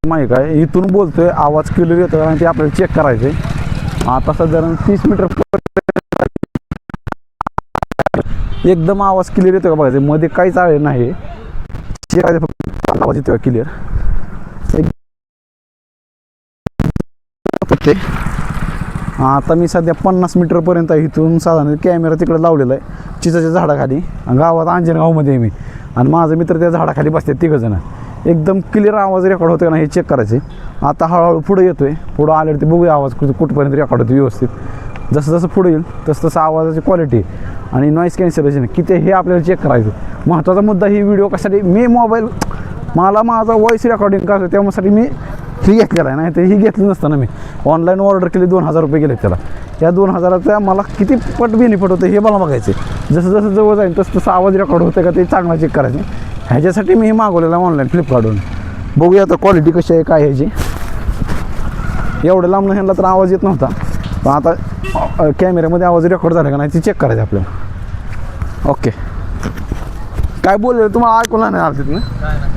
माहीत आहे इथून बोलतोय आवाज क्लिअर येतो आणि ते आपल्याला चेक करायचं आहे. आता साधारण 30 मीटर एकदम आवाज क्लिअर येतो का बघायचं, मध्ये काहीच आळे नाही, चेक करायचं फक्त आवाज येतो का क्लिअर. आता मी सध्या 50 मीटरपर्यंत इथून साधारण कॅमेरा तिकडे लावलेला आहे चिंचेच्या झाडाखाली. गावात अंजनगावमध्ये आहे मी आणि माझं मित्र त्या झाडाखाली बसतात तिघंजण. एकदम क्लिअर आवाज रेकॉर्ड होतो का नाही हे चेक करायचे. आता हळूहळू पुढे येतोय, पुढं आल्यावर ते बघूया आवाज कुठपर्यंत रेकॉर्ड होतो व्यवस्थित. जसं जसं पुढे येईल तसं तसं आवाजाची क्वालिटी आणि नॉईस कॅन्सलेशन किती हे आपल्याला चेक करायचं. महत्त्वाचा मुद्दा ही व्हिडिओ कशासाठी मी मोबाईल मला माझा व्हॉईस रेकॉर्डिंग करायचं त्यामुळे मी ही घेतलेला आहे, नाही तर ही घेतली नसतं ना. मी ऑनलाईन ऑर्डर केली 2000 रुपये गेले त्याला. या 2000चा मला किती पट बेनिफिट होतं हे मला बघायचं. जसं जसं जवळ जाईल तसं तसं आवाज रेकॉर्ड होतं का ते चांगला चेक करायचं. ह्याच्यासाठी मी हे मागवलेलं आहे ऑनलाईन फ्लिपकार्टवरून. बघूया आता क्वालिटी कशी आहे काय ह्याची. एवढं लांब ह्यांना तर आवाज येत नव्हता, पण आता कॅमेऱ्यामध्ये आवाज रेकॉर्ड झाला का नाही ते चेक करायचं आपल्याला. ओके, काय बोलले तुम्हाला ऐकून नाही आलं तिथनं.